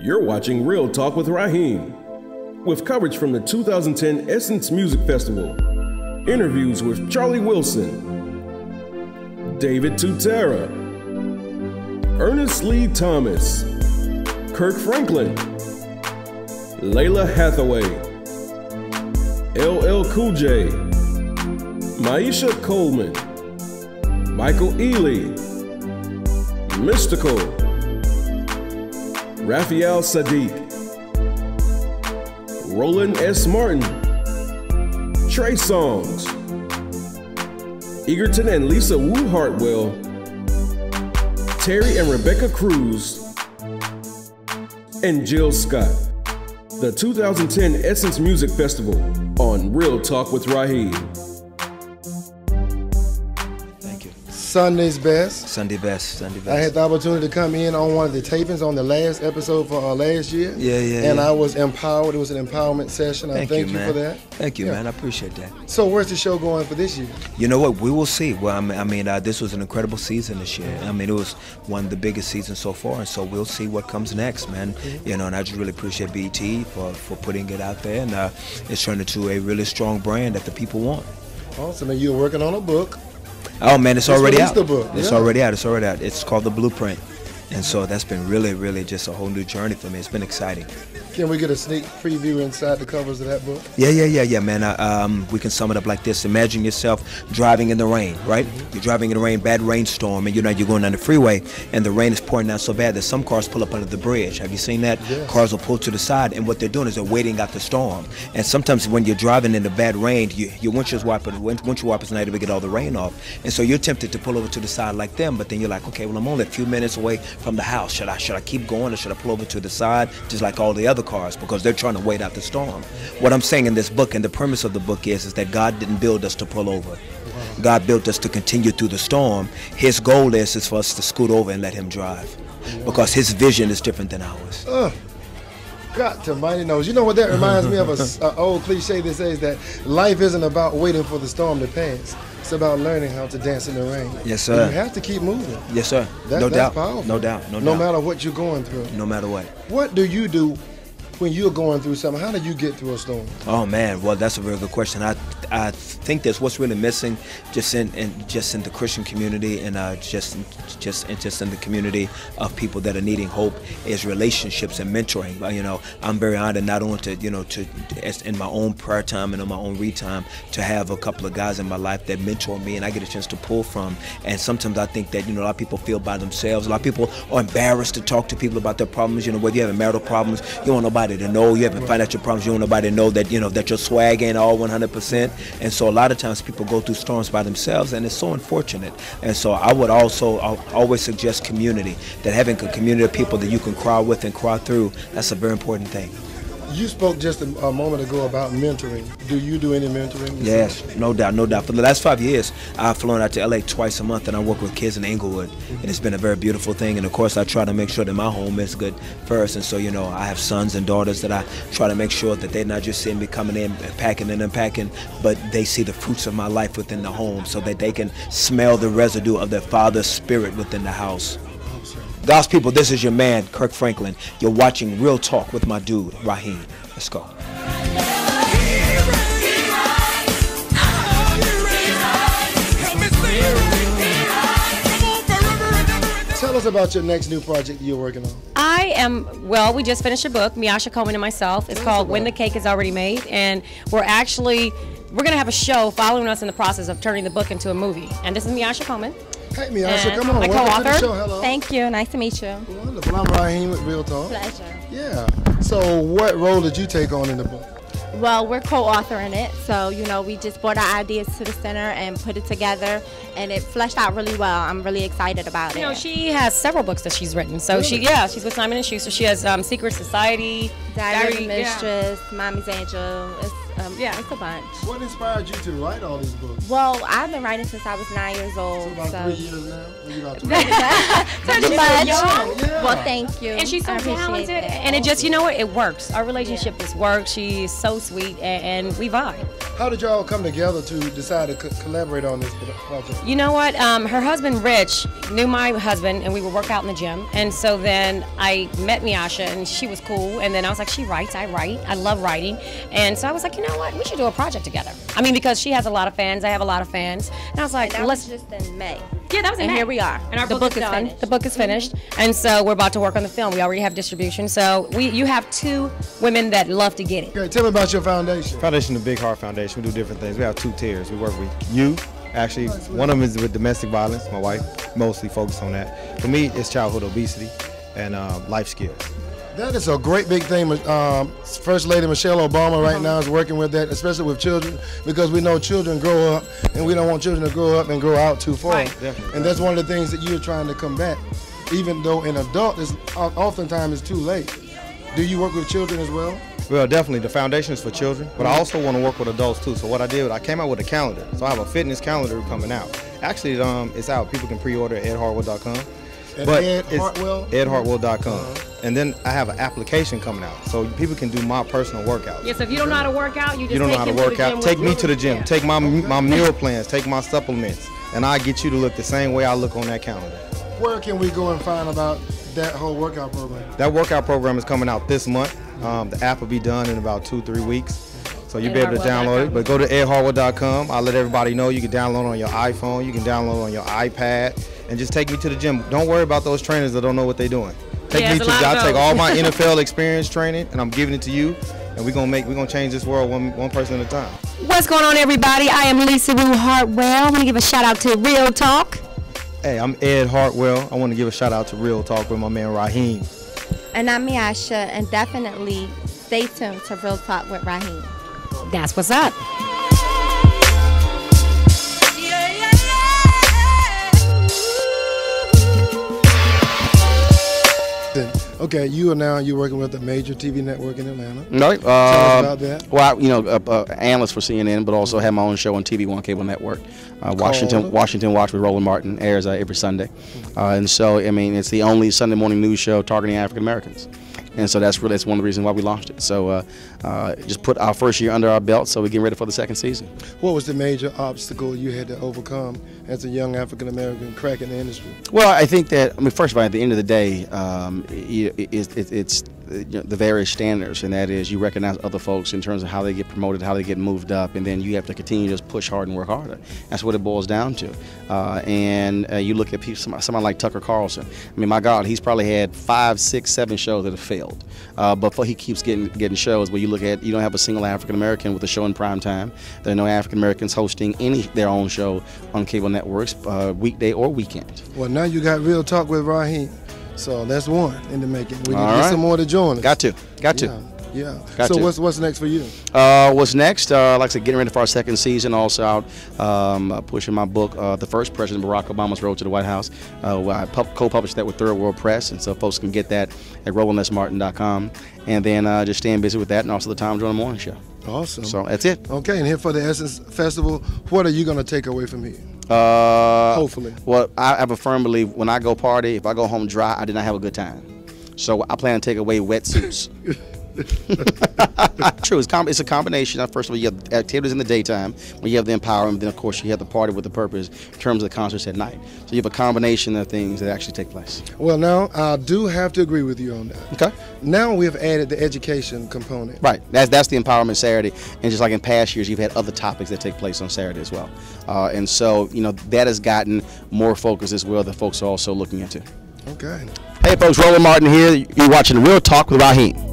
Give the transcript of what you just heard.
You're watching Real Talk with Rajheem, with coverage from the 2010 Essence Music Festival, interviews with Charlie Wilson, David Tutera, Ernest Lee Thomas, Kirk Franklin, Layla Hathaway, LL Cool J, Miasha Coleman, Michael Ealy, Mystical, Raphael Sadiq, Roland S. Martin, Trey Songz, Edgerton and Lisa Wu Hartwell, Terry and Rebecca Cruz, and Jill Scott. The 2010 Essence Music Festival on Real Talk with Rajheem. Sunday's best. Sunday best. Sunday best. I had the opportunity to come in on one of the tapings on the last episode for last year. Yeah. I was empowered. It was an empowerment session. I thank you for that. Thank you, man. I appreciate that. So where's the show going for this year? You know what? We will see. Well, I mean, this was an incredible season this year. I mean, it was one of the biggest seasons so far, and so we'll see what comes next, man. You know, and I just really appreciate BT for putting it out there, and it's turned into a really strong brand that the people want. Awesome. And you're working on a book. Oh man, it's already out. The book. It's already out. It's already out. It's called The Blueprint, and so that's been really just a whole new journey for me. It's been exciting. Can we get a sneak preview inside the covers of that book? Yeah, man. We can sum it up like this. Imagine yourself driving in the rain, right? You're driving in the rain, bad rainstorm, and you're going down the freeway, and the rain is pouring down so bad that some cars pull up under the bridge. Have you seen that? Yes. Cars will pull to the side, and what they're doing is they're waiting out the storm. And sometimes when you're driving in the bad rain, your windshield wipers not able to get all the rain off, and so you're tempted to pull over to the side like them. But then you're like, okay, well, I'm only a few minutes away from the house. Should I keep going, or should I pull over to the side, just like all the other cars, because they're trying to wait out the storm? What I'm saying in this book, and the premise of the book is that God didn't build us to pull over. God built us to continue through the storm. His goal is for us to scoot over and let him drive, because his vision is different than ours. God to mighty knows. You know what that reminds me of? An old cliche that says that life isn't about waiting for the storm to pass. It's about learning how to dance in the rain. Yes, sir. And you have to keep moving. Yes, sir. No doubt. Powerful. No doubt. No matter what you're going through. No matter what. What do you do when you're going through something? How do you get through a storm? Oh man, well that's a very good question. I think that's what's really missing just in the Christian community, and just in the community of people that are needing hope, is relationships and mentoring. You know, I'm very honored not only to in my own prayer time and on my own read time to have a couple of guys in my life that mentor me and I get a chance to pull from. And sometimes I think that a lot of people feel by themselves. A lot of people are embarrassed to talk to people about their problems. Whether you have marital problems, you don't want nobody to know. You have financial problems, you don't want nobody to know that that your swag ain't all 100%. And so a lot of times people go through storms by themselves, and it's so unfortunate. And so I would always suggest community, that having a community of people that you can cry with and cry through, that's a very important thing. You spoke just a moment ago about mentoring. Do you do any mentoring? Yes, no doubt. For the last 5 years, I've flown out to LA twice a month, and I work with kids in Inglewood, and it's been a very beautiful thing. And of course, I try to make sure that my home is good first. And so, I have sons and daughters that I try to make sure that they're not just seeing me coming in, packing and unpacking, but they see the fruits of my life within the home, so that they can smell the residue of their father's spirit within the house. God's people, this is your man, Kirk Franklin. You're watching Real Talk with my dude, Rajheem. Let's go. Tell us about your next new project you're working on. We just finished a book, Miasha, Coleman, and myself. It's called When the Cake Is Already Made, and we're going to have a show following us in the process of turning the book into a movie. And this is Miasha Coleman. Hey, Miasha, come on. My co-author. Hello. Thank you. Nice to meet you. Wonderful. I'm Rajheem with Real Talk. Pleasure. Yeah. So what role did you take on in the book? Well, we're co-authoring it. So, we just brought our ideas to the center and put it together, and it fleshed out really well. I'm really excited about it. She has several books that she's written. So she's with Simon & Schuster. She has Secret Society, Diary of a Mistress, Mommy's Angel. It's a bunch. What inspired you to write all these books? Well, I've been writing since I was 9 years old. So about 3 years now? Pretty much. Yeah. Well, thank you. And she's so talented. And it just, it works. Our relationship just works. She's so sweet, and we vibe. How did y'all come together to decide to collaborate on this project? You know what? Her husband, Rich, knew my husband, and we would work out in the gym. And so then I met Miasha, and she was cool. And then I was like, she writes, I write. I love writing. And so I was like, you know what? We should do a project together. I mean, because she has a lot of fans. I have a lot of fans. And I was like, let's just in May. Yeah, that was in May. And here we are. And our the book is finished. The book is finished. And so we're about to work on the film. We already have distribution. So you have 2 women that love to get it. Okay, tell me about your foundation. Foundation, the Big Heart Foundation. We do different things. We have 2 tiers. We work with youth. Actually, one of them is with domestic violence. My wife mostly focused on that. For me, it's childhood obesity and life skills. That is a great big thing. First Lady Michelle Obama right now is working with that, especially with children, because we know children grow up, and we don't want children to grow up and grow out too far. Right. And that's one of the things that you're trying to combat, even though an adult is oftentimes it's too late. Do you work with children as well? Well, definitely. The foundation is for children, but I also want to work with adults too. So what I did, I came out with a calendar. So I have a fitness calendar coming out. Actually, it's out. People can pre-order at edhartwell.com. But it's edhartwell.com. And then I have an application coming out, so people can do my personal workouts. Yes, if you don't know how to work out, you don't know how to work out. Take me to the gym. Take my meal plans. Take my supplements, and I get you to look the same way I look on that calendar. Where can we go and find about that whole workout program? That workout program is coming out this month. The app will be done in about 2-3 weeks, so you'll be able to download it. But go to edhartwell.com. I'll let everybody know. You can download on your iPhone. You can download on your iPad, and just take me to the gym. Don't worry about those trainers that don't know what they're doing. Take me to the gym. I take all my NFL experience training, and I'm giving it to you. And we're gonna change this world one person at a time. What's going on, everybody? I am Lisa Rue Hartwell. I want to give a shout out to Real Talk. Hey, I'm Ed Hartwell. I want to give a shout out to Real Talk with my man Rajheem. And I'm Miasha, and definitely stay tuned to Real Talk with Rajheem. That's what's up. Okay, you're working with a major TV network in Atlanta. Right. Tell us about that. Well, analyst for CNN, but also have my own show on TV1 cable network. Washington Watch with Roland Martin airs every Sunday, and so I mean it's the only Sunday morning news show targeting African Americans. And so that's one of the reasons why we launched it. So just put our first year under our belt, so we're getting ready for the second season. What was the major obstacle you had to overcome as a young African American cracking the industry? Well, I think that, first of all, at the end of the day, it's the various standards, and that is you recognize other folks in terms of how they get promoted, how they get moved up, and then you have to continue to just push hard and work harder. That's what it boils down to. And you look at people, somebody like Tucker Carlson. I mean, my God, he's probably had 5, 6, 7 shows that have failed. But he keeps getting shows where you look at, you don't have a single African American with a show in prime time. There are no African Americans hosting their own show on cable networks, weekday or weekend. Well, now you got Real Talk with Rajheem. So that's one in the making. We need to get some more to join us. Got to. Yeah. Got so to. what's next for you? What's next? Like I said, getting ready for our second season. Also out pushing my book, The First President Barack Obama's Road to the White House. I co-published that with Third World Press, and so folks can get that at rolandsmartin.com. And then just staying busy with that, and also the Tom Joyner Morning Show. Awesome. So that's it. Okay, and here for the Essence Festival, what are you going to take away from here? Hopefully. Well, I have a firm belief when I go party, if I go home dry, I did not have a good time. So I plan to take away wetsuits. True, it's a combination. First of all, you have activities in the daytime, when you have the empowerment, then of course you have the party with the purpose in terms of the concerts at night. So you have a combination of things that actually take place. Well, now I do have to agree with you on that. Okay. Now we have added the education component. Right, that's the empowerment Saturday, and just like in past years, you've had other topics that take place on Saturday as well. And so that has gotten more focus as well that folks are also looking into. Okay. Hey folks, Roland Martin here. You're watching Real Talk with Rajheem.